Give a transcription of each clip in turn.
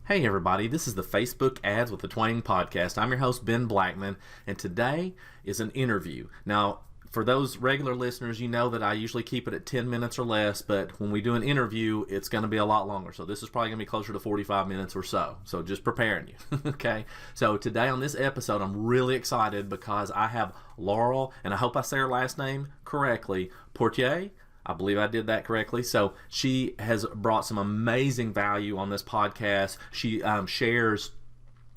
Hey everybody, this is the Facebook Ads with the Twang podcast. I'm your host, Ben Blackman, and today is an interview. Now, for those regular listeners, you know that I usually keep it at 10 minutes or less, but when we do an interview, it's going to be a lot longer. So this is probably going to be closer to 45 minutes or so. So just preparing you, okay? So today on this episode, I'm really excited because I have Laurel, and I hope I say her last name correctly, Portie. I believe I did that correctly. So she has brought some amazing value on this podcast. She shares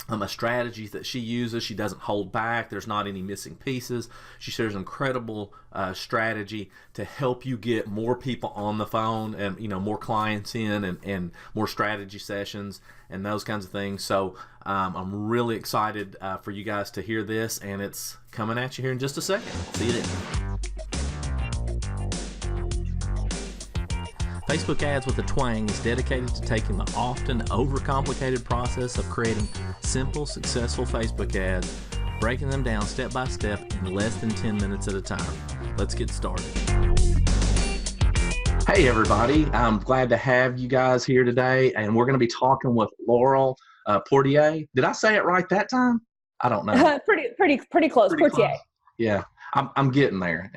a strategy that she uses. She doesn't hold back. There's not any missing pieces. She shares an incredible strategy to help you get more people on the phone and more clients in and more strategy sessions and those kinds of things. So I'm really excited for you guys to hear this, and it's coming at you here in just a second. See you then. Facebook Ads with a Twang is dedicated to taking the often overcomplicated process of creating simple, successful Facebook ads, breaking them down step by step in less than 10 minutes at a time. Let's get started. Hey everybody, I'm glad to have you guys here today, and we're going to be talking with Laurel Portie. Did I say it right that time? I don't know. Pretty close. Portie. Yeah, I'm getting there.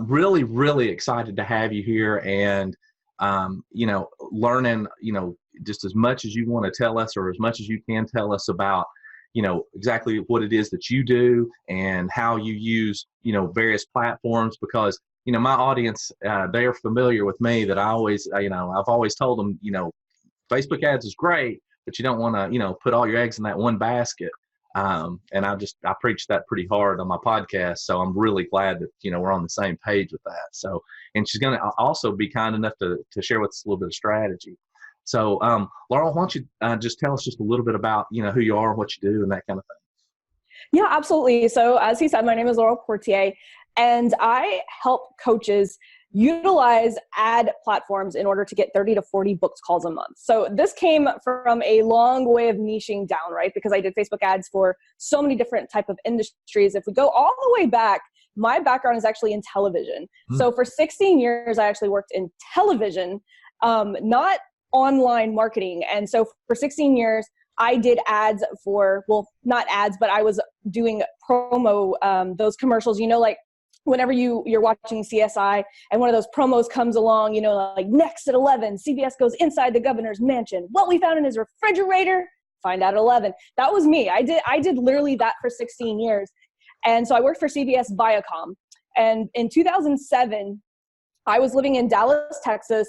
Really, really excited to have you here and, learning, just as much as you want to tell us or as much as you can tell us about, exactly what it is that you do and how you use, various platforms because, my audience, they are familiar with me that I always, I've always told them, Facebook ads is great, but you don't want to, put all your eggs in that one basket. And I preach that pretty hard on my podcast. So I'm really glad that, we're on the same page with that. So, and she's going to also be kind enough to share with us a little bit of strategy. So, Laurel, why don't you just tell us just a little bit about, who you are, what you do and that kind of thing. Yeah, absolutely. So as he said, my name is Laurel Portie, and I help coaches utilize ad platforms in order to get 30 to 40 booked calls a month. So this came from a long way of niching down, right? Because I did Facebook ads for so many different type of industries. If we go all the way back, my background is actually in television. So for 16 years, I actually worked in television, not online marketing. And so for 16 years, I did ads for, well, not ads, but I was doing promo, those commercials, like whenever you're watching CSI and one of those promos comes along, like next at 11, CBS goes inside the governor's mansion. What we found in his refrigerator, find out at 11. That was me. I did literally that for 16 years. And so I worked for CBS Viacom. And in 2007, I was living in Dallas, Texas,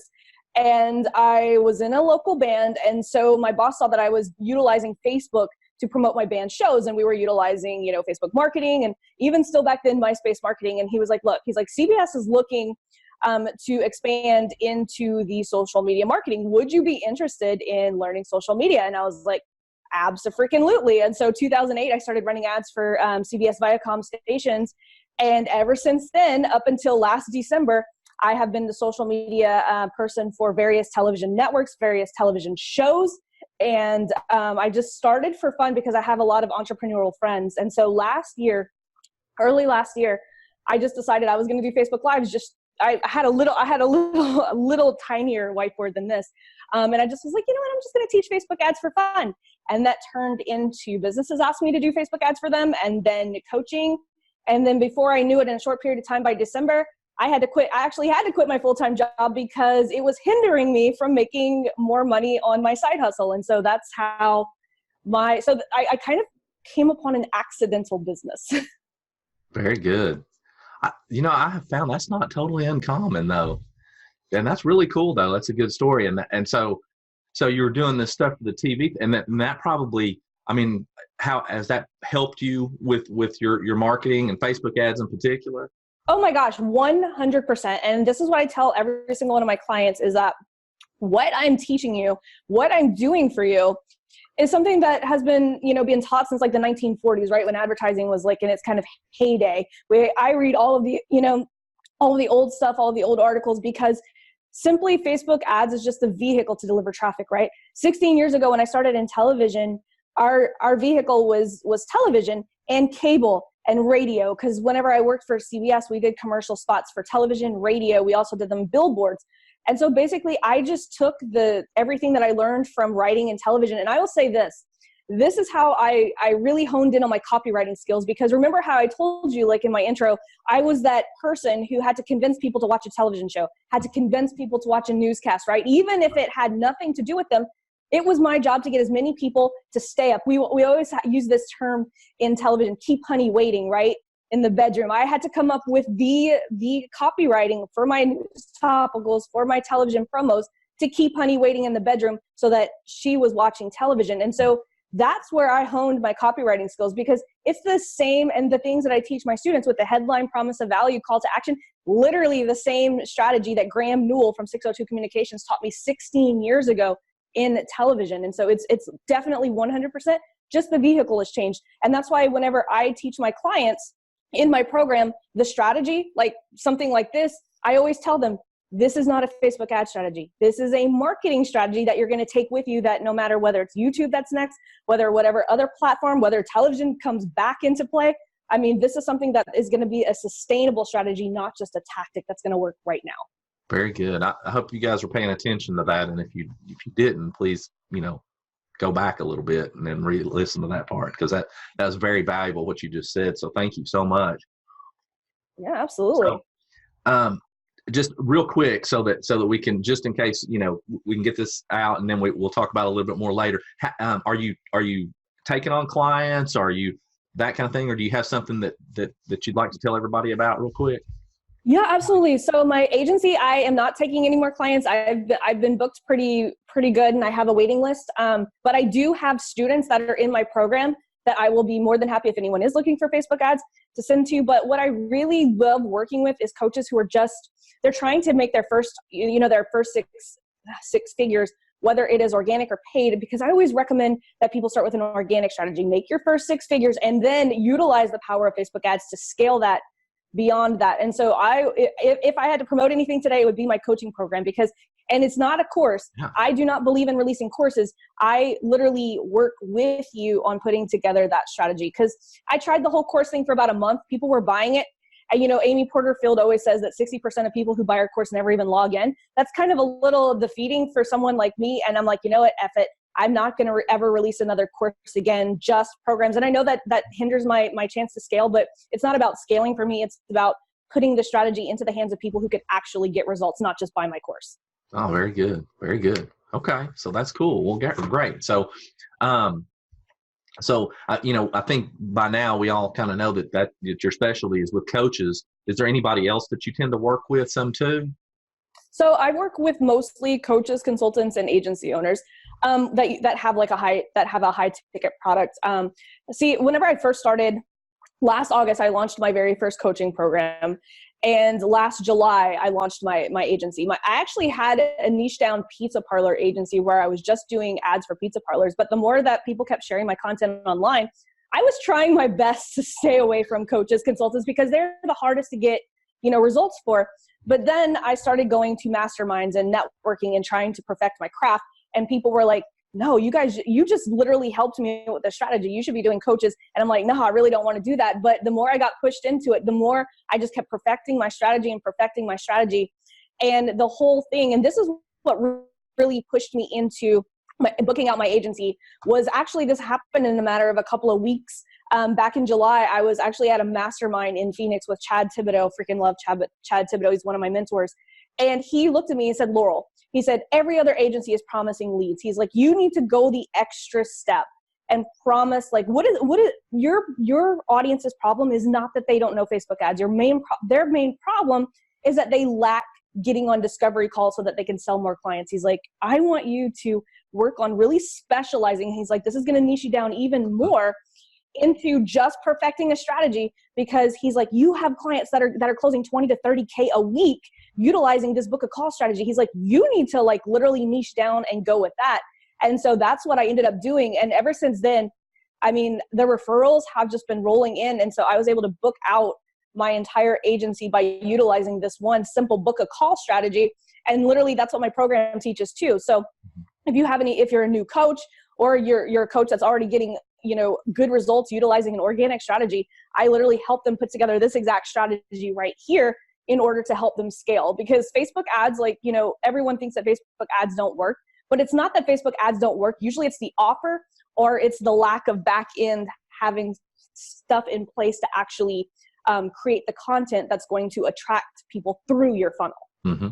and I was in a local band. And so my boss saw that I was utilizing Facebook to promote my band shows, and we were utilizing, Facebook marketing and even still back then MySpace marketing. And he was like, look, CBS is looking to expand into the social media marketing. Would you be interested in learning social media? And I was like, abso-freaking-lutely. And so 2008, I started running ads for CBS Viacom stations. And ever since then, up until last December, I have been the social media person for various television networks, various television shows. And I just started for fun because I have a lot of entrepreneurial friends. And so early last year, I just decided I was going to do Facebook Lives. I had a little tinier whiteboard than this. And I just was like, I'm just going to teach Facebook ads for fun. And that turned into businesses asking me to do Facebook ads for them, and then coaching. And then before I knew it, in a short period of time, by December, I had to quit. I actually had to quit my full-time job because it was hindering me from making more money on my side hustle. And so that's how I kind of came upon an accidental business. Very good. I have found that's not totally uncommon though. And that's really cool though. That's a good story. And so you were doing this stuff for the TV, and that probably, how has that helped you with your marketing and Facebook ads in particular? Oh my gosh, 100%. And this is what I tell every single one of my clients is that what I'm teaching you, what I'm doing for you is something that has been, being taught since like the 1940s, right? When advertising was like in its kind of heyday. I read all of the, all of the old stuff, all of the old articles, because simply Facebook ads is just a vehicle to deliver traffic, right? 16 years ago when I started in television, our vehicle was television and cable and radio, because whenever I worked for CBS, we did commercial spots for television, radio. We also did them billboards. And so basically I just took everything that I learned from writing and television. And I will say this is how I really honed in on my copywriting skills, because remember how I told you, like in my intro, I was that person who had to convince people to watch a television show, had to convince people to watch a newscast, right? Even if it had nothing to do with them, it was my job to get as many people to stay up. We always use this term in television, keep honey waiting, right? In the bedroom. I had to come up with the copywriting for my news topicals, for my television promos, to keep honey waiting in the bedroom so that she was watching television. And so that's where I honed my copywriting skills, because it's the same, and the things that I teach my students with the headline, promise of value, call to action, literally the same strategy that Graham Newell from 602 Communications taught me 16 years ago in television. And so it's definitely 100%, just the vehicle has changed. And that's why whenever I teach my clients in my program, the strategy, like something like this, I always tell them, this is not a Facebook ad strategy. This is a marketing strategy that you're going to take with you, that no matter whether it's YouTube that's next, whatever other platform, whether television comes back into play, I mean, this is something that is going to be a sustainable strategy, not just a tactic that's going to work right now. Very good. I hope you guys were paying attention to that. And if you didn't, please, go back a little bit and then listen to that part, because that was very valuable, what you just said. So thank you so much. Yeah, absolutely. So, just real quick, so that we can, just in case, we can get this out, and then we'll talk about it a little bit more later. Are you taking on clients? Are you that kind of thing, or do you have something that you'd like to tell everybody about real quick? Yeah, absolutely. So my agency, I am not taking any more clients. I've been booked pretty good, and I have a waiting list. But I do have students that are in my program that I will be more than happy, if anyone is looking for Facebook ads, to send to. But what I really love working with is coaches who are they're trying to make their first six figures, whether it is organic or paid, because I always recommend that people start with an organic strategy, make your first 6 figures, and then utilize the power of Facebook ads to scale that beyond that. And so if I had to promote anything today, it would be my coaching program, and it's not a course. Yeah. I do not believe in releasing courses. I literally work with you on putting together that strategy, because I tried the whole course thing for about a month. People were buying it. And, Amy Porterfield always says that 60% of people who buy our course never even log in. That's kind of a little defeating for someone like me. And I'm like, you know what, F it. I'm not going to ever release another course again, just programs. And I know that hinders my chance to scale, but it's not about scaling for me. It's about putting the strategy into the hands of people who could actually get results, not just buy my course. Oh, very good. Very good. Okay. So that's cool. Well, great. So, I think by now we all kind of know that your specialty is with coaches. Is there anybody else that you tend to work with some too? So I work with mostly coaches, consultants, and agency owners that have a high ticket product. See, whenever I first started, last August, I launched my very first coaching program. And last July, I launched my agency. I actually had a niche down pizza parlor agency where I was just doing ads for pizza parlors. But the more that people kept sharing my content online, I was trying my best to stay away from coaches, consultants, because they're the hardest to get, results for. But then I started going to masterminds and networking and trying to perfect my craft. And people were like, no, you just literally helped me with the strategy. You should be doing coaches. And I'm like, no, I really don't want to do that. But the more I got pushed into it, the more I just kept perfecting my strategy. And the whole thing, and this is what really pushed me into booking out my agency, was actually this happened in a matter of a couple of weeks. Back in July, I was actually at a mastermind in Phoenix with Chad Thibodeau. Freaking love Chad Thibodeau. He's one of my mentors. And he looked at me and said, Laurel, he said, every other agency is promising leads. He's like, you need to go the extra step and promise, like, what is your audience's problem is not that they don't know Facebook ads. Their main problem is that they lack getting on discovery calls so that they can sell more clients. He's like, I want you to work on really specializing. He's like, this is going to niche you down even more into just perfecting a strategy, because he's like, you have clients that are closing 20 to 30K a week utilizing this book a call strategy. He's like, you need to like literally niche down and go with that. And so that's what I ended up doing. And ever since then, I mean, the referrals have just been rolling in. And so I was able to book out my entire agency by utilizing this one simple book a call strategy. And literally that's what my program teaches too. So if you're a new coach, or you're a coach that's already getting, good results utilizing an organic strategy, I literally help them put together this exact strategy right here. in order to help them scale. Because Facebook ads, like, you know, everyone thinks that Facebook ads don't work, but it's not that Facebook ads don't work. Usually it's the offer, or it's the lack of back end having stuff in place to actually create the content that's going to attract people through your funnel. Mm-hmm.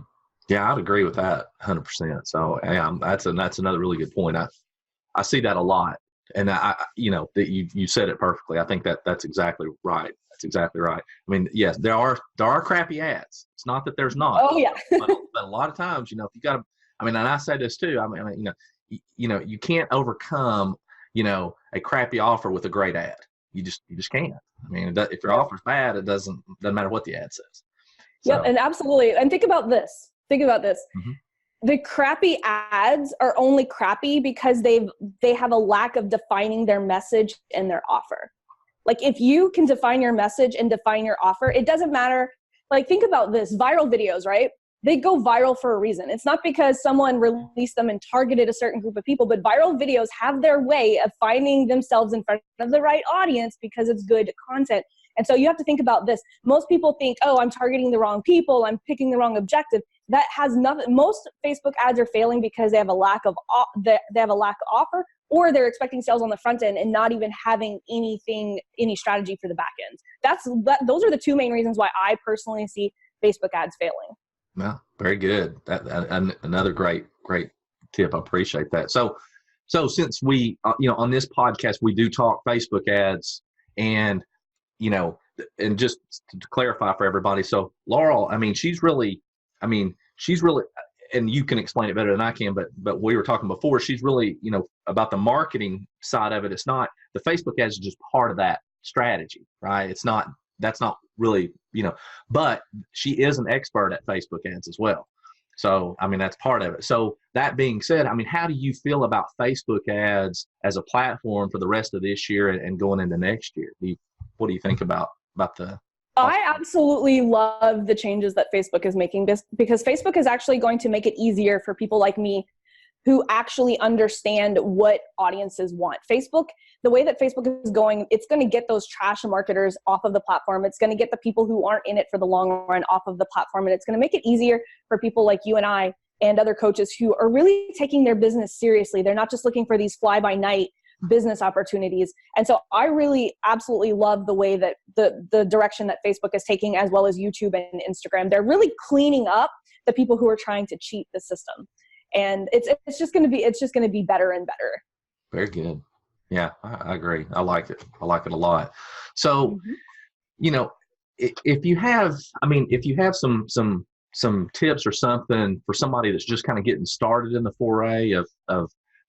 Yeah, I'd agree with that 100%. So that's another really good point. I see that a lot, and you know, that you said it perfectly. I think that's exactly right. That's exactly right. I mean, yes, there are crappy ads. It's not that there's not. Oh yeah. but a lot of times, you know, if you got to, I mean, and I say this too. I mean, you know, you can't overcome, you know, a crappy offer with a great ad. You just can't. I mean, if your offer's bad, it doesn't matter what the ad says. So. Yep, and absolutely. And think about this. Mm-hmm. The crappy ads are only crappy because they have a lack of defining their message and their offer. Like, if you can define your message and define your offer, it doesn't matter. Like, think about this, viral videos, right? They go viral for a reason. It's not because someone released them and targeted a certain group of people, but viral videos have their way of finding themselves in front of the right audience because it's good content. And so you have to think about this. Most people think, oh, I'm targeting the wrong people, I'm picking the wrong objective. That has nothing. Most Facebook ads are failing because they have a lack of offer, or they're expecting sales on the front end and not even having any strategy for the back end. Those are the two main reasons why I personally see Facebook ads failing. Yeah, very good. Another great tip. I appreciate that. So since we, you know, on this podcast, we do talk Facebook ads, and, you know, and just to clarify for everybody. So Laurel, I mean, she's really, and you can explain it better than I can, but we were talking before, she's really, you know, about the marketing side of it. It's not, the Facebook ads is just part of that strategy, right? That's not really, you know, but she is an expert at Facebook ads as well. So, I mean, that's part of it. So that being said, I mean, how do you feel about Facebook ads as a platform for the rest of this year and going into next year? What do you think about the? I absolutely love the changes that Facebook is making, because Facebook is actually going to make it easier for people like me who actually understand what audiences want. Facebook, the way that Facebook is going, it's going to get those trash marketers off of the platform. It's going to get the people who aren't in it for the long run off of the platform. And it's going to make it easier for people like you and I and other coaches who are really taking their business seriously. They're not just looking for these fly-by-night business opportunities. And so I really absolutely love the way that the direction that Facebook is taking, as well as YouTube and Instagram. They're really cleaning up the people who are trying to cheat the system. And it's just going to be better and better. Very good. Yeah, I agree. I like it. I like it a lot. So, you know, if you have some tips or something for somebody that's just kind of getting started in the foray of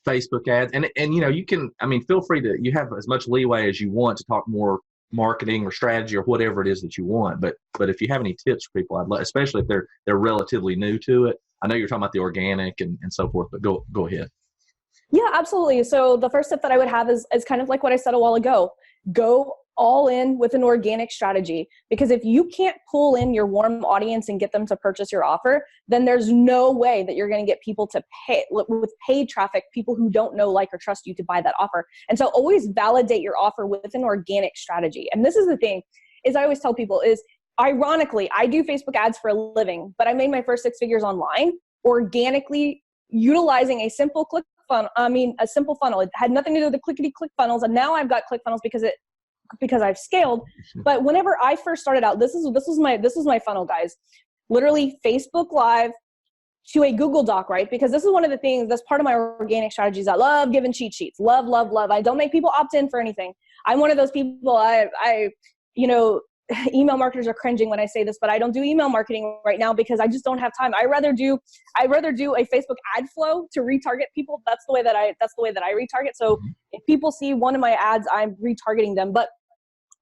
Facebook ads, and you know, you can, I mean, feel free to, you have as much leeway as you want to talk more marketing or strategy or whatever it is that you want. But if you have any tips for people, especially if they're relatively new to it. I know you're talking about the organic and so forth, but go ahead. Yeah, absolutely. So the first tip that I would have is kind of like what I said a while ago. Go all in with an organic strategy, because if you can't pull in your warm audience and get them to purchase your offer, then there's no way that you're going to get people to pay with paid traffic, people who don't know, like, or trust you to buy that offer. And so always validate your offer with an organic strategy. And this is the thing, is I always tell people is, ironically, I do Facebook ads for a living, but I made my first 6 figures online organically utilizing a simple a simple funnel. It had nothing to do with the clickety-click funnels. And now I've got click funnels because I've scaled. But whenever I first started out, this was my funnel, guys. Literally Facebook Live to a Google Doc, right? Because this is one of the things that's part of my organic strategies. I love giving cheat sheets. Love. I don't make people opt in for anything. I'm one of those people, you know, email marketers are cringing when I say this, but I don't do email marketing right now because I just don't have time. I rather do a Facebook ad flow to retarget people. That's the way that I retarget. So if people see one of my ads, I'm retargeting them. But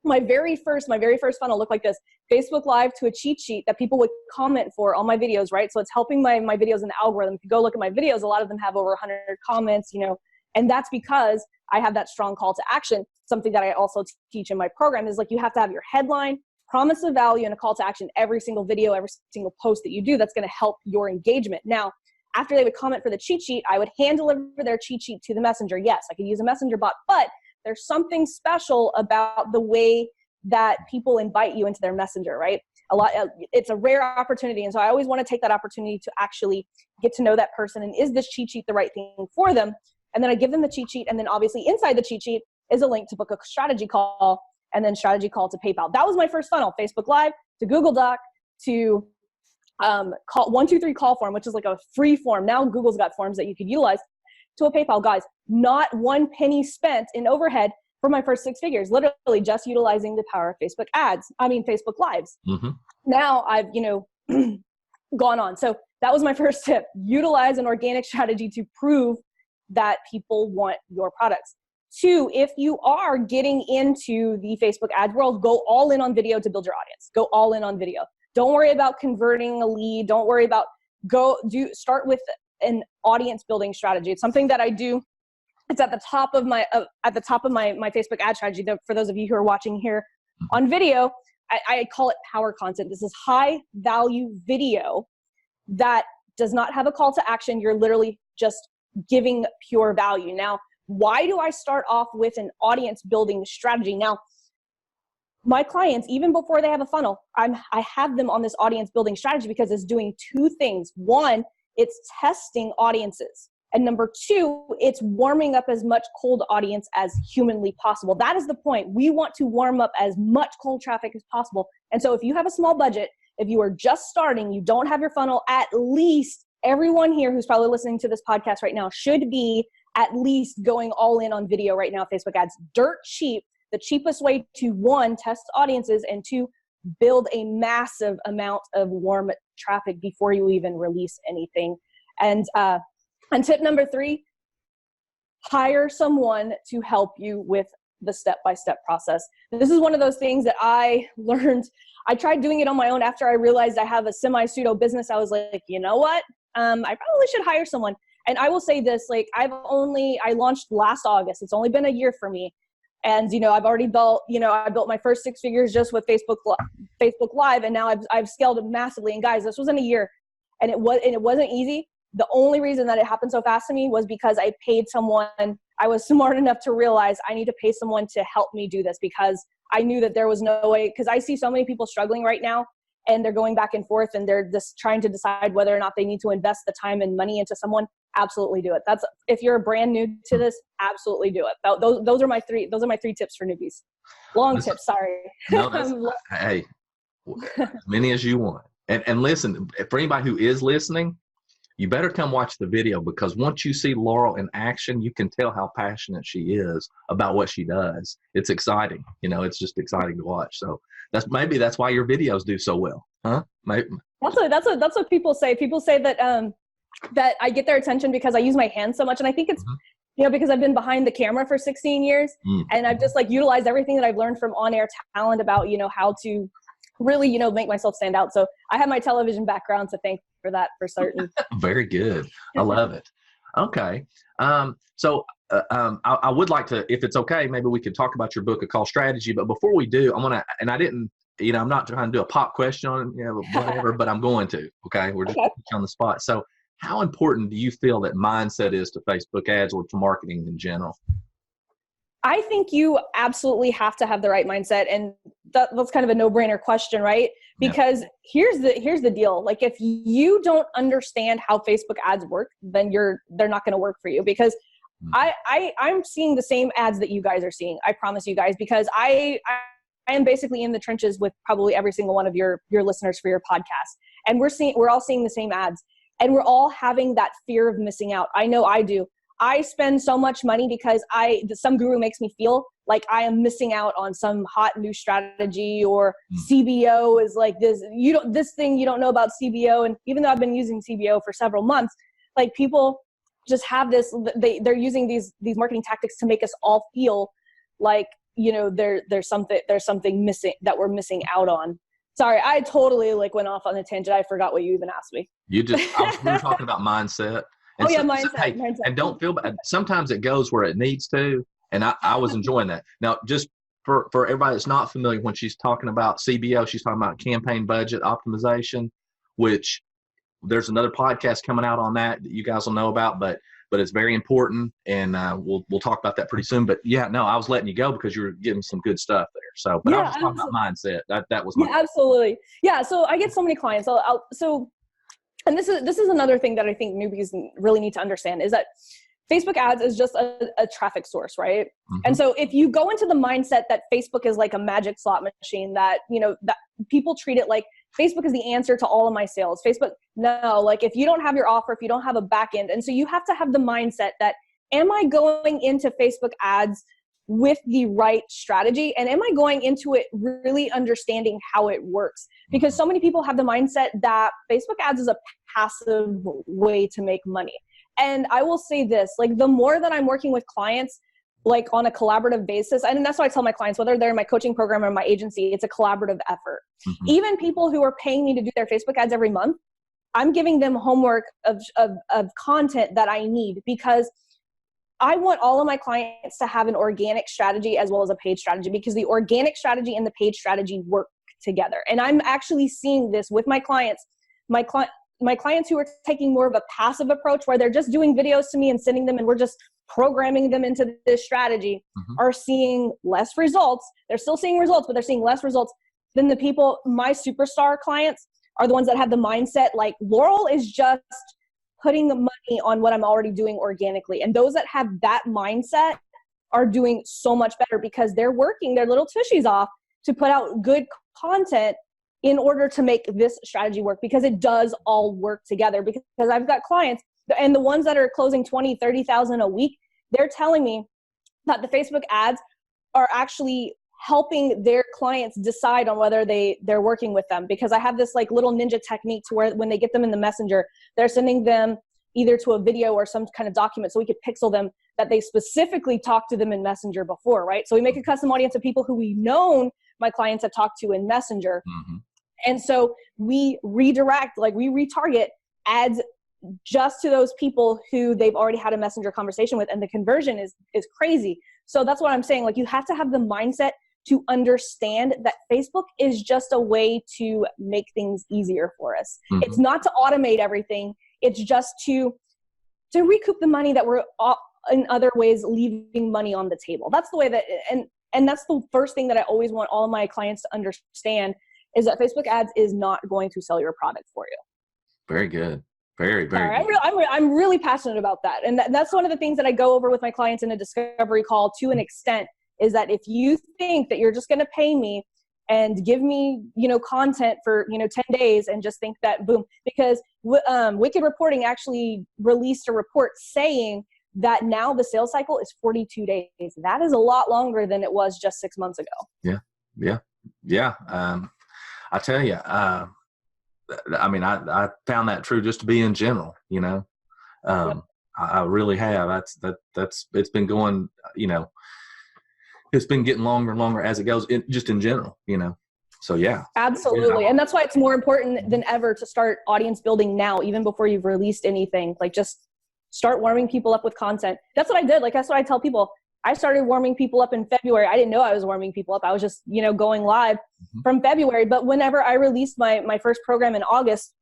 my very first funnel looked like this: Facebook Live to a cheat sheet that people would comment for on my videos, right? So it's helping my videos in the algorithm. If you go look at my videos, a lot of them have over 100 comments, you know, and that's because I have that strong call to action. Something that I also teach in my program is, like, you have to have your headline, promise of value, and a call to action every single video, every single post that you do. That's going to help your engagement. Now, after they would comment for the cheat sheet, I would hand deliver their cheat sheet to the messenger. Yes, I could use a messenger bot, but there's something special about the way that people invite you into their messenger, right? It's a rare opportunity. And so I always want to take that opportunity to actually get to know that person. And is this cheat sheet the right thing for them? And then I give them the cheat sheet. And then obviously inside the cheat sheet is a link to book a strategy call, and then strategy call to PayPal. That was my first funnel: Facebook Live to Google Doc to call 123 call form, which is like a free form. Now Google's got forms that you could utilize, to a PayPal. Guys, not one penny spent in overhead for my first 6 figures, literally just utilizing the power of Facebook Lives. Mm-hmm. Now I've, gone on. So that was my first tip: utilize an organic strategy to prove that people want your products. 2, if you are getting into the Facebook ads world, go all in on video to build your audience. Go all in on video. Don't worry about converting a lead. Don't worry about start with an audience building strategy. It's something that I do. It's at the top of my Facebook ad strategy. For those of you who are watching here on video, I call it power content. This is high value video that does not have a call to action. You're literally just giving pure value. Now, why do I start off with an audience building strategy? Now, my clients, even before they have a funnel, I have them on this audience building strategy because it's doing 2 things. 1, it's testing audiences. And number 2, it's warming up as much cold audience as humanly possible. That is the point. We want to warm up as much cold traffic as possible. And so if you have a small budget, if you are just starting, you don't have your funnel, at least everyone here who's probably listening to this podcast right now should be at least going all in on video right now. Facebook ads, dirt cheap. The cheapest way to, 1, test audiences, and 2, build a massive amount of warm traffic before you even release anything. And tip number 3, hire someone to help you with the step-by-step process. This is one of those things that I learned. I tried doing it on my own after I realized I have a semi-pseudo business. I was like, you know what? I probably should hire someone. And I will say this, like I launched last August. It's only been a year for me. And, I've already built, I built my first 6 figures just with Facebook Live. And now I've scaled it massively. And guys, this was in a year, and it wasn't easy. The only reason that it happened so fast to me was because I paid someone. I was smart enough to realize I need to pay someone to help me do this, because I knew that there was no way, because I see so many people struggling right now, and they're going back and forth, and they're just trying to decide whether or not they need to invest the time and money into someone. Absolutely do it. If you're brand new to this, absolutely do it. Those are my 3 tips for newbies. Tips, sorry. No, hey, as many as you want. And listen, for anybody who is listening, you better come watch the video, because once you see Laurel in action, you can tell how passionate she is about what she does. It's exciting. It's just exciting to watch. So that's why your videos do so well, huh? Maybe. That's what people say. People say that that I get their attention because I use my hands so much, and I think it's because I've been behind the camera for 16 years, and I've just utilized everything that I've learned from on-air talent about how to really make myself stand out. So I have my television background to thank for that, for certain. Very good. I love it. Okay. So I would like to, if it's okay, maybe we could talk about your book, A Call Strategy. But before we do, I'm not trying to do a pop question on whatever, but I'm going to. Okay. We're just on the spot. So how important do you feel that mindset is to Facebook ads or to marketing in general? I think you absolutely have to have the right mindset. And that's kind of a no-brainer question, right? Because here's the deal. Like, if you don't understand how Facebook ads work, then they're not going to work for you, because I'm seeing the same ads that you guys are seeing. I promise you guys, because I am basically in the trenches with probably every single one of your listeners for your podcast. And we're all seeing the same ads, and we're all having that fear of missing out. I know I do. I spend so much money because some guru makes me feel like I am missing out on some hot new strategy, or CBO is like this, this thing you don't know about CBO. And even though I've been using CBO for several months, like, people just have this, they're using these marketing tactics to make us all feel like, there's something missing that we're missing out on. Sorry, I totally went off on a tangent. I forgot what you even asked me. We were talking about mindset. And mindset. And don't feel bad. Sometimes it goes where it needs to. And I was enjoying that. Now, just for everybody that's not familiar, when she's talking about CBO, she's talking about campaign budget optimization, which there's another podcast coming out on that you guys will know about. But but it's very important, and we'll talk about that pretty soon. But yeah, no, I was letting you go because you were getting some good stuff there. So, but I was just talking about mindset. That was my absolutely. Yeah. So I get so many clients. And this is another thing that I think newbies really need to understand is that Facebook ads is just a traffic source, right? Mm-hmm. And so if you go into the mindset that Facebook is like a magic slot machine, that, that people treat it like Facebook is the answer to all of my sales. Facebook, no, like if you don't have your offer, if you don't have a back end. And so you have to have the mindset that, am I going into Facebook ads with the right strategy? And am I going into it really understanding how it works? Because so many people have the mindset that Facebook ads is a passive way to make money. And I will say this, like the more that I'm working with clients, like on a collaborative basis, and that's what I tell my clients, whether they're in my coaching program or my agency, it's a collaborative effort. Mm-hmm. Even people who are paying me to do their Facebook ads every month, I'm giving them homework of content that I need, because I want all of my clients to have an organic strategy as well as a paid strategy, because the organic strategy and the paid strategy work together. And I'm actually seeing this with my clients. My clients who are taking more of a passive approach, where they're just doing videos to me and sending them and we're just programming them into this strategy, mm-hmm. are seeing less results. They're still seeing results, but they're seeing less results than the people. My superstar clients are the ones that have the mindset like Laurel is just putting the money on what I'm already doing organically. And those that have that mindset are doing so much better, because they're working their little tushies off to put out good content in order to make this strategy work, because it does all work together. Because I've got clients, and the ones that are closing 20, 30,000 a week, they're telling me that the Facebook ads are actually helping their clients decide on whether they're working with them. Because I have this like little ninja technique to where when they get them in the messenger, they're sending them either to a video or some kind of document, so we could pixel them that they specifically talked to them in Messenger before, right? So we make a custom audience of people who we've known my clients have talked to in Messenger. Mm-hmm. And so we redirect, like we retarget ads just to those people who they've already had a Messenger conversation with, and the conversion is crazy. So that's what I'm saying. Like you have to have the mindset to understand that Facebook is just a way to make things easier for us. Mm-hmm. It's not to automate everything. It's just to recoup the money that we're in other ways leaving money on the table. That's the way that, and that's the first thing that I always want all of my clients to understand, is that Facebook ads is not going to sell your product for you. Very good. Very, very good. I'm really passionate about that. And that's one of the things that I go over with my clients in a discovery call to an extent, is that if you think that you're just going to pay me and give me, content for, 10 days and just think that boom, because Wicked Reporting actually released a report saying that now the sales cycle is 42 days. That is a lot longer than it was just 6 months ago. Yeah. I tell you, I found that true just to be in general, I really have. It's been going, it's been getting longer and longer as it goes, just in general, So yeah. Absolutely. And that's why it's more important than ever to start audience building now, even before you've released anything. Like just start warming people up with content. That's what I did. Like that's what I tell people. I started warming people up in February. I didn't know I was warming people up. I was just, going live from February. But whenever I released my first program in August,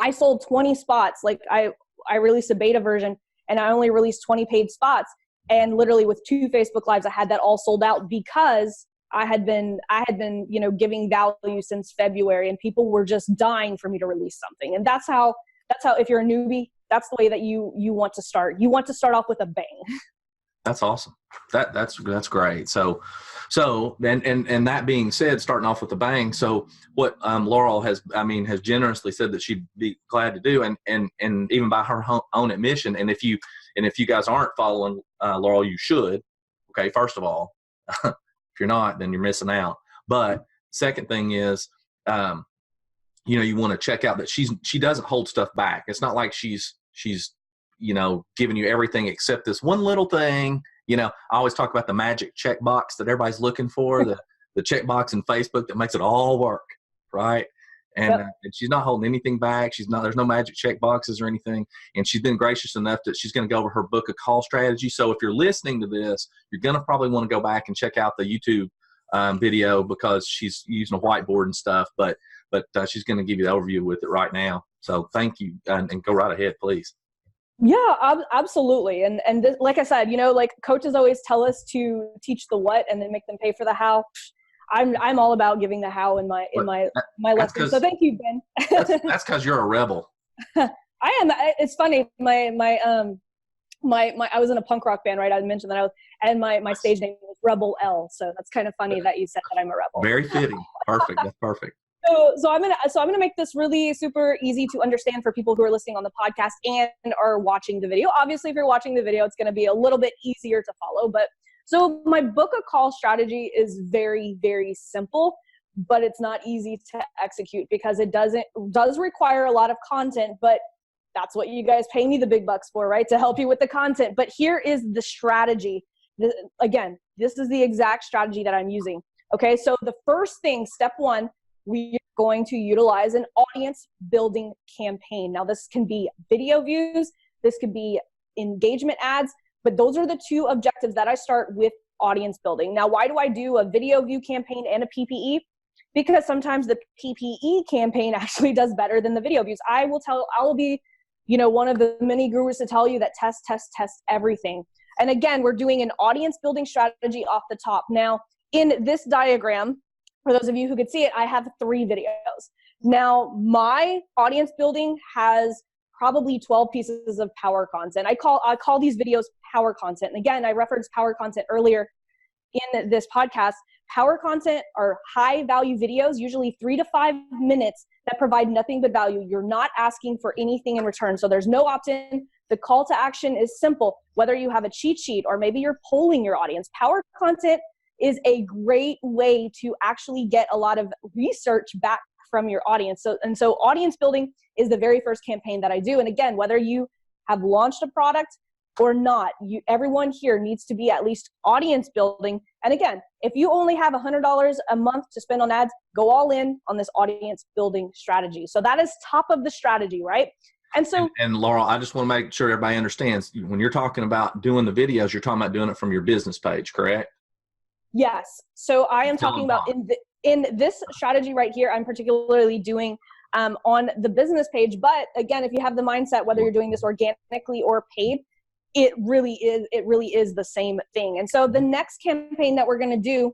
I sold 20 spots. Like I released a beta version and I only released 20 paid spots. And literally with 2 Facebook Lives, I had that all sold out, because I had been, giving value since February, and people were just dying for me to release something. And that's how, if you're a newbie, that's the way that you want to start. You want to start off with a bang. That's awesome. That's great. So then, and that being said, starting off with a bang. So what Laurel has generously said that she'd be glad to do, and even by her own admission. And if you guys aren't following Laurel, you should. Okay, first of all, if you're not, then you're missing out. But second thing is, you want to check out that she doesn't hold stuff back. It's not like she's giving you everything except this one little thing. I always talk about the magic checkbox that everybody's looking for, the checkbox in Facebook that makes it all work, right? And, and she's not holding anything back. There's no magic check boxes or anything. And she's been gracious enough that she's going to go over her book of call strategy. So if you're listening to this, you're going to probably want to go back and check out the YouTube video, because she's using a whiteboard and stuff, but she's going to give you the overview with it right now. So thank you. And go right ahead, please. Yeah, absolutely. And this, like I said, like coaches always tell us to teach the what and then make them pay for the how. I'm all about giving the how in my But my that's lesson. So because thank you, Ben. that's because you're a rebel. I am. It's funny. My I was in a punk rock band, right? I mentioned that and my stage name was Rebel L. So that's kind of funny that you said that I'm a rebel. Very fitting. Perfect. That's perfect. So I'm gonna make this really super easy to understand for people who are listening on the podcast and are watching the video. Obviously, if you're watching the video, it's gonna be a little bit easier to follow. But so my book a call strategy is very, very simple, but it's not easy to execute because it does require a lot of content, but that's what you guys pay me the big bucks for, right? To help you with the content. But here is the strategy. Again, this is the exact strategy that I'm using. Okay, so the first thing, step one, we are going to utilize an audience building campaign. Now, this can be video views, this could be engagement ads, but those are the two objectives that I start with audience building. Now, why do I do a video view campaign and a PPE? Because sometimes the PPE campaign actually does better than the video views. I will be, one of the many gurus to tell you that test everything. And again, we're doing an audience building strategy off the top. Now, in this diagram, for those of you who could see it, I have 3 videos. Now, my audience building has probably 12 pieces of power content. I call these videos power content. And again, I referenced power content earlier in this podcast. Power content are high value videos, usually 3 to 5 minutes, that provide nothing but value. You're not asking for anything in return. So there's no opt-in. The call to action is simple. Whether you have a cheat sheet or maybe you're polling your audience, power content is a great way to actually get a lot of research back from your audience. So audience building is the very first campaign that I do. And again, whether you have launched a product or not, everyone here needs to be at least audience building. And again, if you only have $100 a month to spend on ads, go all in on this audience building strategy. So that is top of the strategy, right? And Laurel, I just want to make sure everybody understands, when you're talking about doing the videos, you're talking about doing it from your business page, correct? Yes. So I am talking about in this strategy right here, I'm particularly doing on the business page. But again, if you have the mindset, whether you're doing this organically or paid, it really is the same thing. And so the next campaign that we're going to do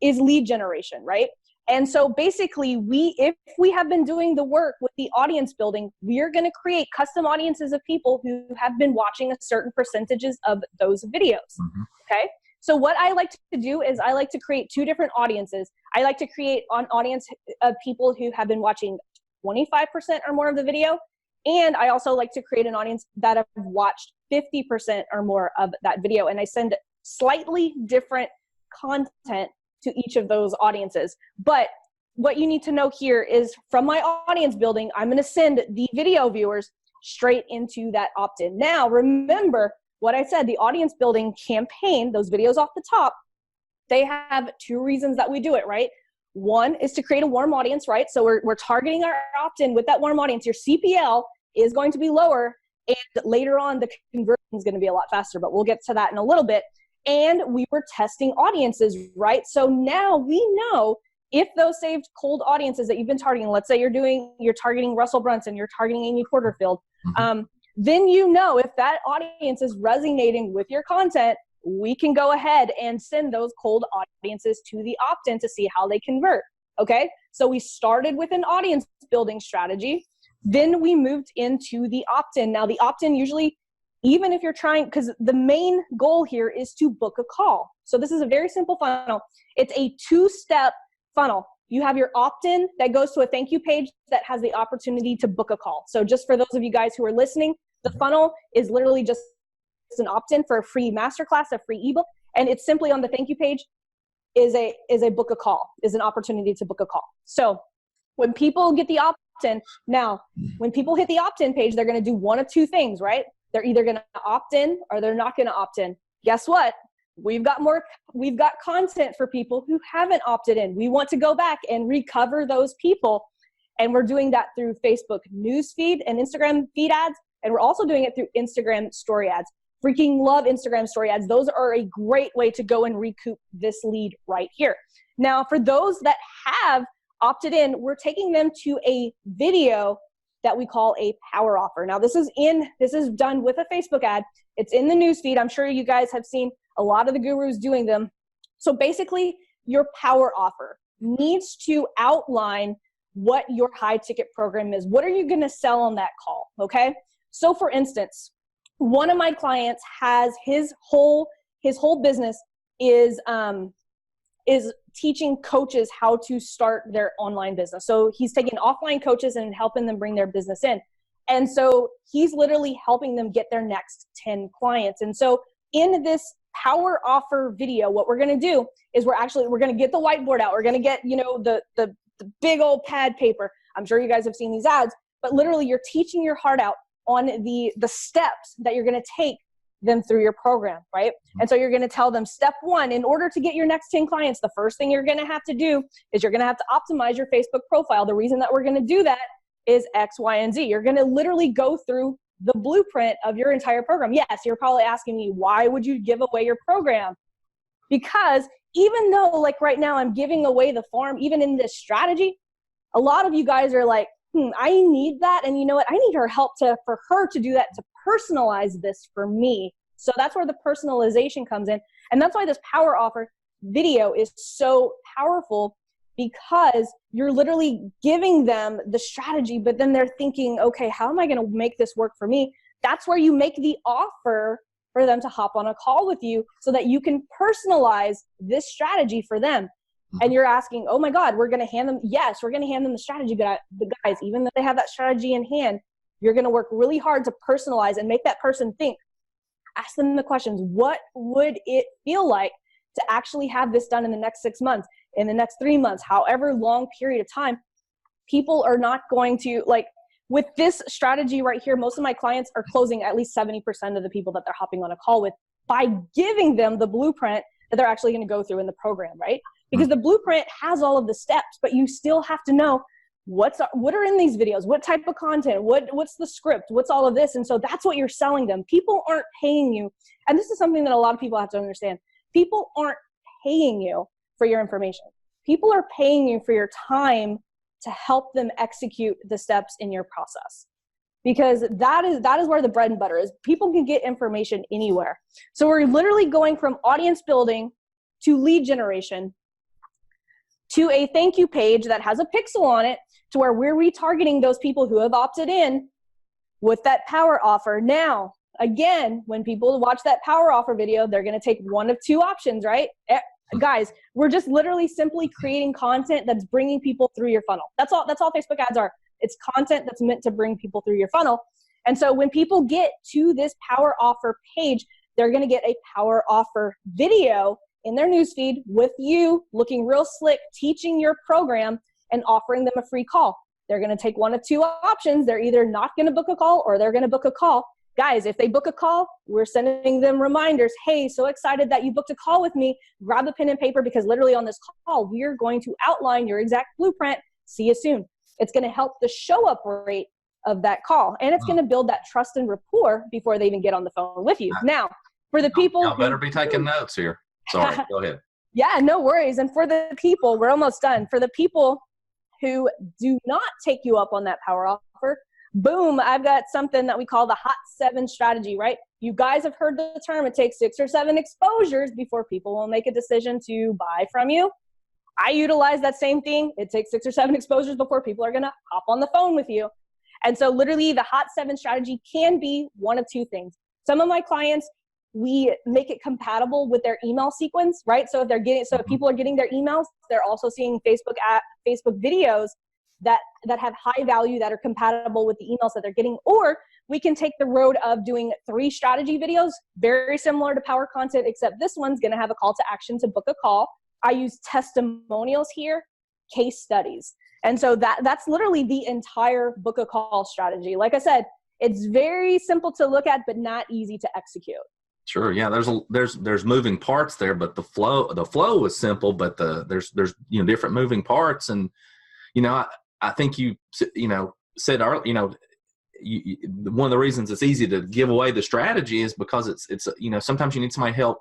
is lead generation, right? And so basically if we have been doing the work with the audience building, we are going to create custom audiences of people who have been watching a certain percentages of those videos. Mm-hmm. Okay. So what I like to do is I like to create 2 different audiences. I like to create an audience of people who have been watching 25% or more of the video. And I also like to create an audience that have watched 50% or more of that video. And I send slightly different content to each of those audiences. But what you need to know here is from my audience building, I'm going to send the video viewers straight into that opt-in. Now, remember what I said, the audience building campaign, those videos off the top, they have 2 reasons that we do it, right? One is to create a warm audience, right? So we're targeting our opt-in with that warm audience. Your CPL is going to be lower, and later on the conversion is going to be a lot faster, but we'll get to that in a little bit. And we were testing audiences, right? So now we know if those saved cold audiences that you've been targeting, let's say you're targeting Russell Brunson, you're targeting Amy Porterfield, then you know if that audience is resonating with your content, we can go ahead and send those cold audiences to the opt-in to see how they convert, okay? So we started with an audience building strategy, then we moved into the opt-in. Now the opt-in usually, even if you're trying, because the main goal here is to book a call. So this is a very simple funnel. It's a 2-step funnel. You have your opt-in that goes to a thank you page that has the opportunity to book a call. So just for those of you guys who are listening, the funnel is literally just an opt-in for a free masterclass, a free ebook, and it's simply on the thank you page is a book a call, is an opportunity to book a call. So when people get the opt-in, now when people hit the opt-in page, they're going to do one of 2 things, right? They're either going to opt in or they're not going to opt in. Guess what? We've got content for people who haven't opted in. We want to go back and recover those people. And we're doing that through Facebook newsfeed and Instagram feed ads. And we're also doing it through Instagram story ads. Freaking love Instagram story ads. Those are a great way to go and recoup this lead right here. Now, for those that have opted in, we're taking them to a video that we call a power offer. Now this is done with a Facebook ad. It's in the newsfeed. I'm sure you guys have seen a lot of the gurus doing them. So basically, your power offer needs to outline what your high ticket program is. What are you going to sell on that call? Okay. So for instance, one of my clients has his whole business is teaching coaches how to start their online business. So he's taking offline coaches and helping them bring their business in. And so he's literally helping them get their next 10 clients. And so in this power offer video, what we're going to do is we're going to get the whiteboard out. We're going to get, the big old pad paper. I'm sure you guys have seen these ads, but literally you're teaching your heart out on the steps that you're going to take them through your program, right? And so you're going to tell them, step 1, in order to get your next 10 clients, the first thing you're going to have to do is you're going to have to optimize your Facebook profile. The reason that we're going to do that is X, Y, and Z. You're going to literally go through the blueprint of your entire program. Yes, you're probably asking me, why would you give away your program? Because even though like right now I'm giving away the farm, even in this strategy, a lot of you guys are like, I need that. And you know what? I need her help for her to do that, to personalize this for me. So that's where the personalization comes in. And that's why this power offer video is so powerful, because you're literally giving them the strategy, but then they're thinking, okay, how am I going to make this work for me? That's where you make the offer for them to hop on a call with you so that you can personalize this strategy for them. And you're asking, oh my God, we're going to hand them, yes, we're going to hand them the strategy, but guys, even though they have that strategy in hand, you're going to work really hard to personalize and make that person think. Ask them the questions. What would it feel like to actually have this done in the next 6 months, in the next 3 months, however long period of time? People are not going to, like, with this strategy right here, most of my clients are closing at least 70% of the people that they're hopping on a call with by giving them the blueprint that they're actually going to go through in the program, right? Because the blueprint has all of the steps, but you still have to know what are in these videos, what type of content, what's the script, what's all of this. And so that's what you're selling them. People aren't paying you. And this is something that a lot of people have to understand. People aren't paying you for your information. People are paying you for your time to help them execute the steps in your process. Because that is where the bread and butter is. People can get information anywhere. So we're literally going from audience building to lead generation to a thank you page that has a pixel on it, to where we're retargeting those people who have opted in with that power offer. Now, again, when people watch that power offer video, they're going to take one of two options, right? Guys, we're just literally simply creating content that's bringing people through your funnel. That's all Facebook ads are. It's content that's meant to bring people through your funnel. And so when people get to this power offer page, they're going to get a power offer video in their newsfeed with you looking real slick, teaching your program and offering them a free call. They're going to take one of two options. They're either not going to book a call or they're going to book a call. Guys, if they book a call, we're sending them reminders. Hey, so excited that you booked a call with me. Grab a pen and paper, because literally on this call, we're going to outline your exact blueprint. See you soon. It's going to help the show up rate of that call. And it's going to build that trust and rapport before they even get on the phone with you. Now, for the people y'all better be taking notes here. Sorry, go ahead. Yeah, no worries. And for the people, we're almost done. For the people who do not take you up on that power offer, boom, I've got something that we call the Hot 7 strategy, right? You guys have heard the term, it takes 6 or 7 exposures before people will make a decision to buy from you. I utilize that same thing. It takes 6 or 7 exposures before people are going to hop on the phone with you. And so literally the Hot 7 strategy can be one of two things. Some of my clients, we make it compatible with their email sequence, right? So if people are getting their emails, they're also seeing Facebook videos that have high value, that are compatible with the emails that they're getting. Or we can take the road of doing 3 strategy videos, very similar to power content, except this one's going to have a call to action to book a call. I use testimonials here, case studies. And so that's literally the entire book a call strategy. Like I said, it's very simple to look at, but not easy to execute. Sure. Yeah. There's moving parts there, but the flow is simple, but there's different moving parts. And, I think you said earlier, one of the reasons it's easy to give away the strategy is because it's sometimes you need somebody help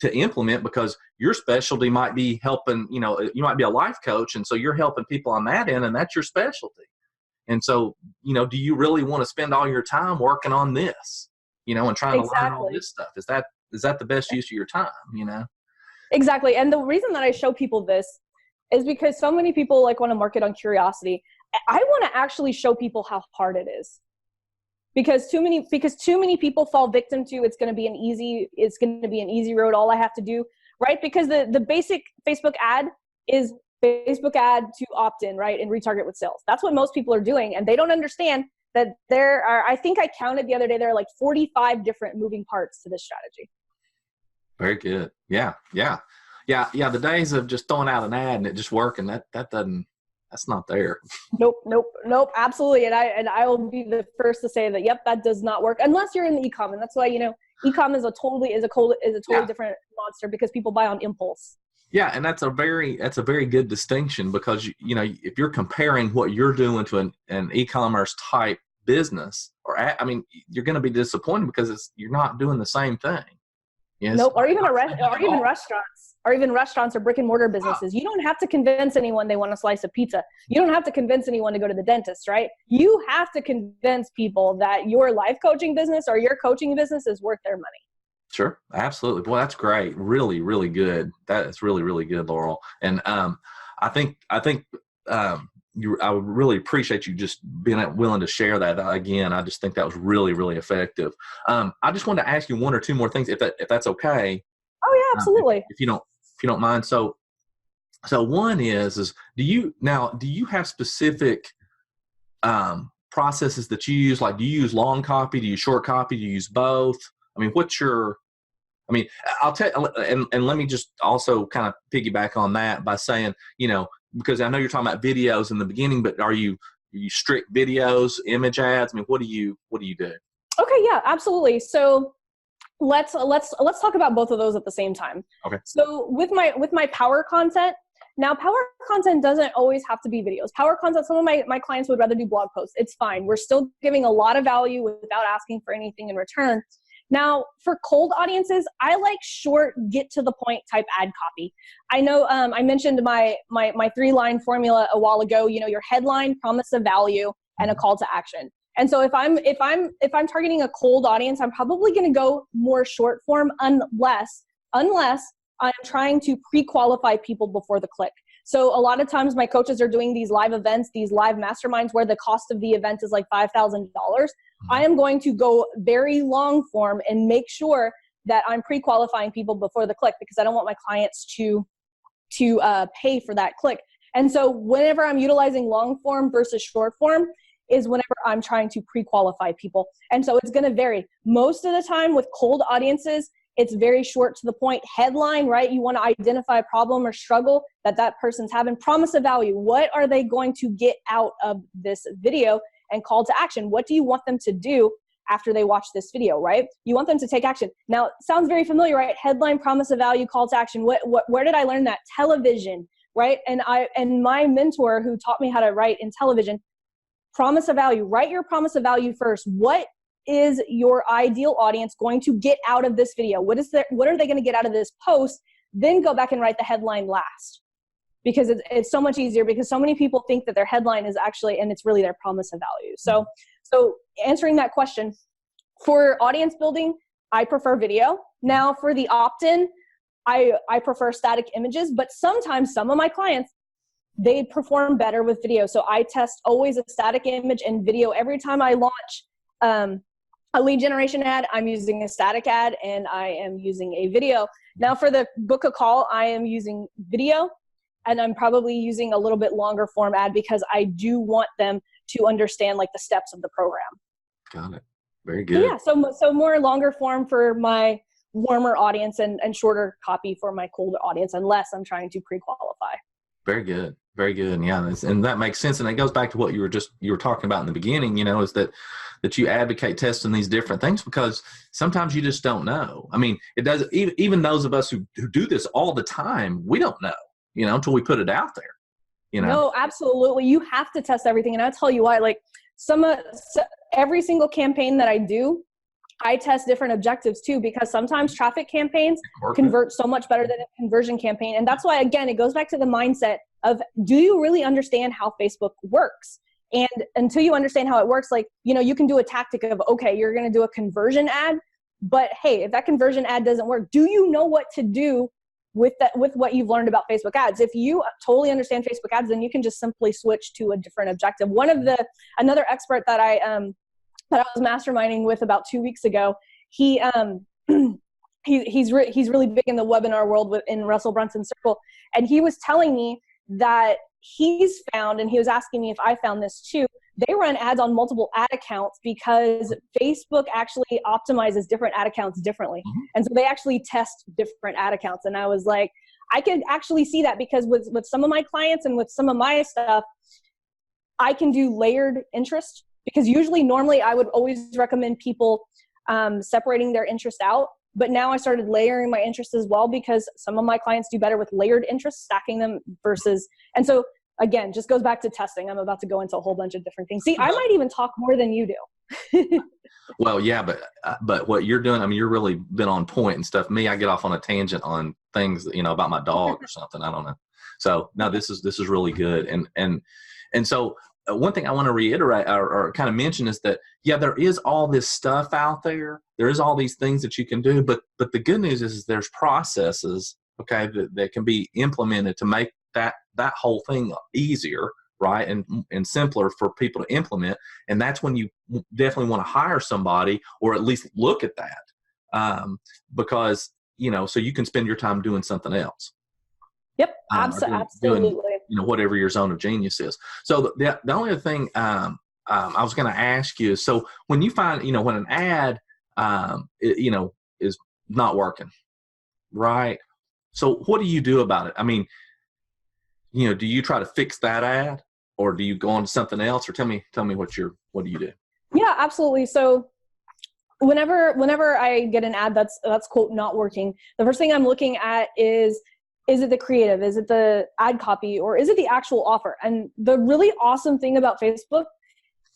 to implement, because your specialty might be helping, you might be a life coach. And so you're helping people on that end, and that's your specialty. And so, do you really want to spend all your time working on this, and trying to learn all this stuff? Is that the best use of your time, Exactly. And the reason that I show people this is because so many people like want to market on curiosity. I want to actually show people how hard it is. Because too many people fall victim to it's going to be an easy road. All I have to do, right? Because the basic Facebook ad is Facebook ad to opt in, right? And retarget with sales. That's what most people are doing. And they don't understand that there are, I think I counted the other day, there are like 45 different moving parts to this strategy. Very good. Yeah. The days of just throwing out an ad and it just working, that's not there. Nope. Absolutely. And I will be the first to say that, yep, that does not work unless you're in the e-com. And that's why, e-com is a totally different monster because people buy on impulse. Yeah. And that's a very good distinction because, if you're comparing what you're doing to an e-commerce type business you're going to be disappointed because you're not doing the same thing. Yes. Nope. Or even restaurants or brick and mortar businesses. You don't have to convince anyone they want a slice of pizza. You don't have to convince anyone to go to the dentist, right? You have to convince people that your life coaching business or your coaching business is worth their money. Sure. Absolutely. Boy, that's great. Really, really good. That is really, really good, Laurel. And I think I would really appreciate you just being willing to share that. Again, I just think that was really, really effective. I just wanted to ask you one or two more things, if that's okay. Oh yeah, absolutely. If you don't mind. So one is do you have specific processes that you use? Like, do you use long copy? Do you use short copy? Do you use both? I'll tell, and let me just also kind of piggyback on that by saying, because I know you're talking about videos in the beginning, but are you strict videos, image ads? What do you do? Okay, yeah, absolutely. So let's talk about both of those at the same time. Okay. So with my power content, now power content doesn't always have to be videos. Power content, some of my clients would rather do blog posts. It's fine. We're still giving a lot of value without asking for anything in return. Now, for cold audiences, I like short, get to the point type ad copy. I know I mentioned my 3-line formula a while ago. Your headline, promise of value, and a call to action. And so if I'm targeting a cold audience, I'm probably going to go more short form unless I'm trying to pre-qualify people before the click. So a lot of times my coaches are doing these live events, these live masterminds where the cost of the event is like $5,000. I am going to go very long form and make sure that I'm pre-qualifying people before the click because I don't want my clients to pay for that click. And so whenever I'm utilizing long form versus short form is whenever I'm trying to pre-qualify people. And so it's going to vary. Most of the time with cold audiences, it's very short to the point. Headline, right? You want to identify a problem or struggle that person's having. Promise of value. What are they going to get out of this video? And call to action. What do you want them to do after they watch this video, right? You want them to take action. Now, it sounds very familiar, right? Headline, promise of value, call to action. Where did I learn that? Television, right? And my mentor who taught me how to write in television, promise of value. Write your promise of value first. What is your ideal audience going to get out of this video? What are they going to get out of this post? Then go back and write the headline last. Because it's so much easier because so many people think that their headline is actually, and it's really their promise of value. So answering that question, for audience building, I prefer video. Now for the opt-in, I prefer static images, but sometimes some of my clients, they perform better with video. So I test always a static image and video. Every time I launch a lead generation ad, I'm using a static ad and I am using a video. Now for the book a call, I am using video. And I'm probably using a little bit longer form ad because I do want them to understand like the steps of the program. Got it. Very good. Yeah. So more longer form for my warmer audience and shorter copy for my colder audience, unless I'm trying to pre-qualify. Very good. Very good. Yeah. And that makes sense. And it goes back to what you were talking about in the beginning, is that you advocate testing these different things because sometimes you just don't know. It does, even those of us who do this all the time, we don't know. Until we put it out there, No, absolutely. You have to test everything. And I'll tell you why, like every single campaign that I do, I test different objectives too, because sometimes traffic campaigns convert so much better than a conversion campaign. And that's why, again, it goes back to the mindset of, do you really understand how Facebook works? And until you understand how it works, like, you can do a tactic of, okay, you're going to do a conversion ad, but hey, if that conversion ad doesn't work, do you know what to do with what you've learned about Facebook ads? If you totally understand Facebook ads, then you can just simply switch to a different objective. Another expert that I was masterminding with about 2 weeks ago, he's really big in the webinar world in Russell Brunson's circle. And he was telling me that he's found, and he was asking me if I found this too, they run ads on multiple ad accounts because Facebook actually optimizes different ad accounts differently. Mm-hmm. And so they actually test different ad accounts. And I was like, I could actually see that, because with some of my clients and with some of my stuff, I can do layered interest, because normally I would always recommend people separating their interest out. But now I started layering my interest as well, because some of my clients do better with layered interest, stacking them and so again, just goes back to testing. I'm about to go into a whole bunch of different things. See, I might even talk more than you do. Well, yeah, but what you're doing, I mean, you're really been on point and stuff. Me, I get off on a tangent on things, about my dog or something. I don't know. So no, this is really good. And so one thing I want to reiterate or kind of mention is that, yeah, there is all this stuff out there. There is all these things that you can do, but the good news is there's processes, okay, that can be implemented to make that whole thing easier, right, and simpler for people to implement. And that's when you definitely want to hire somebody, or at least look at that, because so you can spend your time doing something else. Yep, absolutely. Doing, whatever your zone of genius is. So the only other thing I was going to ask you is, so when you find when an ad is not working, right? So what do you do about it? I mean, do you try to fix that ad, or do you go on to something else? Or tell me what do you do? Yeah, absolutely. So whenever I get an ad that's quote not working, the first thing I'm looking at is it the creative? Is it the ad copy? Or is it the actual offer? And the really awesome thing about Facebook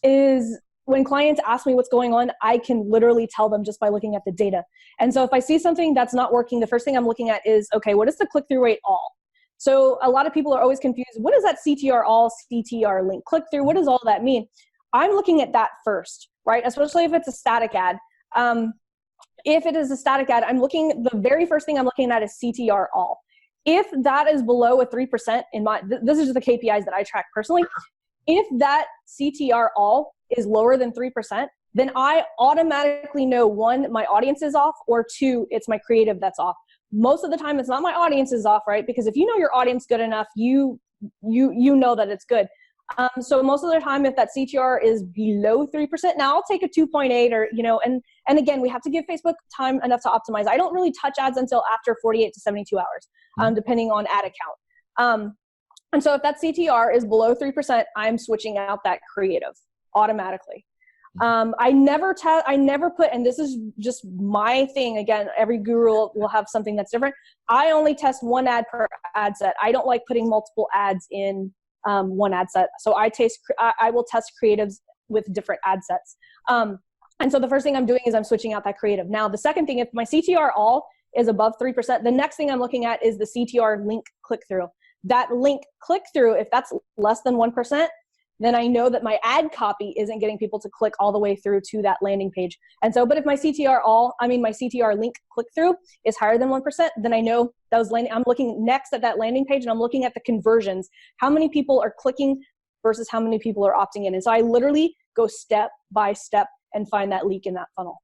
is when clients ask me what's going on, I can literally tell them just by looking at the data. And so if I see something that's not working, the first thing I'm looking at is, okay, what is the click-through rate all? So a lot of people are always confused. What is that CTR all, CTR link click-through? What does all that mean? I'm looking at that first, right? Especially if it's a static ad. If it is a static ad, the very first thing I'm looking at is CTR all. If that is below a 3%, this is just the KPIs that I track personally. If that CTR all is lower than 3%, then I automatically know, one, my audience is off, or two, it's my creative that's off. Most of the time, it's not my audience is off, right? Because if you know your audience good enough, you know that it's good. So most of the time, if that CTR is below 3%, now I'll take a 2.8 or, and again, we have to give Facebook time enough to optimize. I don't really touch ads until after 48 to 72 hours, depending on ad account. And so if that CTR is below 3%, I'm switching out that creative automatically. I never put, and this is just my thing. Again, every guru will have something that's different. I only test one ad per ad set. I don't like putting multiple ads in one ad set. So I will test creatives with different ad sets. And so the first thing I'm doing is I'm switching out that creative. Now, the second thing, if my CTR all is above 3%, the next thing I'm looking at is the CTR link click-through. That link click-through, if that's less than 1%, then I know that my ad copy isn't getting people to click all the way through to that landing page. And so, but if my CTR link click-through is higher than 1%, then I know I'm looking next at that landing page, and I'm looking at the conversions. How many people are clicking versus how many people are opting in? And so I literally go step by step and find that leak in that funnel.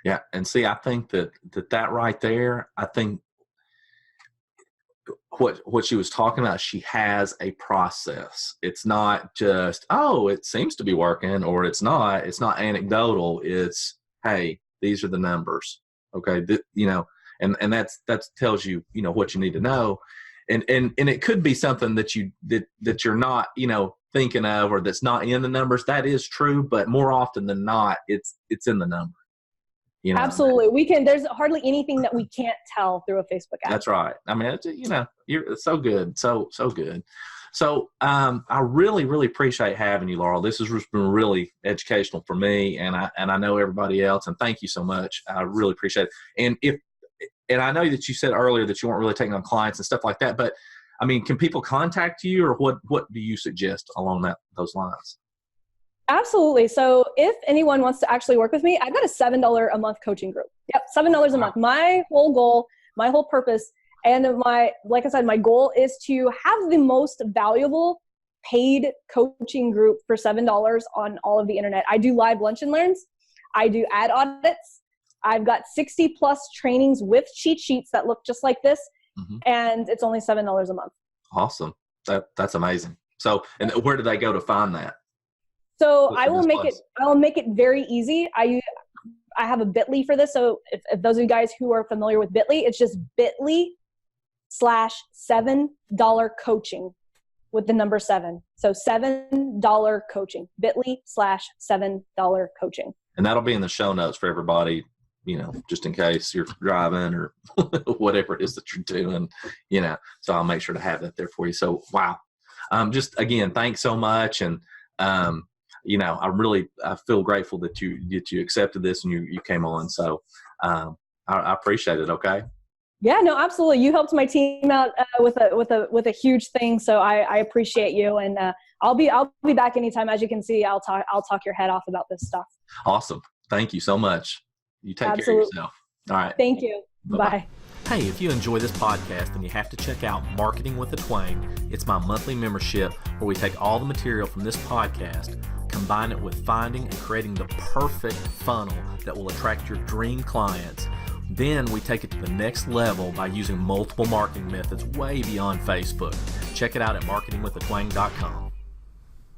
Yeah. And see, I think that right there, I think what she was talking about, she has a process. It's not just, oh, it seems to be working, or it's not anecdotal. It's, hey, these are the numbers. Okay. And that tells you, what you need to know. And it could be something that you're not, thinking of, or that's not in the numbers. That is true, but more often than not, it's in the number. Absolutely. There's hardly anything that we can't tell through a Facebook ad. That's right. I mean, you're so good. So good. So, I really, really appreciate having you, Laurel. This has been really educational for me, and I know everybody else, and thank you so much. I really appreciate it. And I know that you said earlier that you weren't really taking on clients and stuff like that, but I mean, can people contact you, or what do you suggest along those lines? Absolutely. So if anyone wants to actually work with me, I've got a $7 a month coaching group. Yep, $7 a month. My whole goal, my whole purpose, and like I said, my goal is to have the most valuable paid coaching group for $7 on all of the internet. I do live lunch and learns. I do ad audits. I've got 60 plus trainings with cheat sheets that look just like this. And it's only $7 a month. Awesome. That's amazing. So, and where do they go to find that? So I will make it very easy. I have a bit.ly for this. So if those of you guys who are familiar with bit.ly, it's just bit.ly/$7 coaching with the number 7. So $7 coaching, bit.ly/$7 coaching. And that'll be in the show notes for everybody, just in case you're driving or whatever it is that you're doing, so I'll make sure to have that there for you. So, wow. Just again, thanks so much. And, I feel grateful that you accepted this and you came on. So, I appreciate it. Okay. Yeah, no, absolutely. You helped my team out with a huge thing. So I appreciate you. And I'll be back anytime. As you can see, I'll talk your head off about this stuff. Awesome. Thank you so much. You take care of yourself. All right. Thank you. Bye. Hey, if you enjoy this podcast, then you have to check out Marketing with a Twang. It's my monthly membership where we take all the material from this podcast, combine it with finding and creating the perfect funnel that will attract your dream clients. Then we take it to the next level by using multiple marketing methods way beyond Facebook. Check it out at marketingwithatwang.com.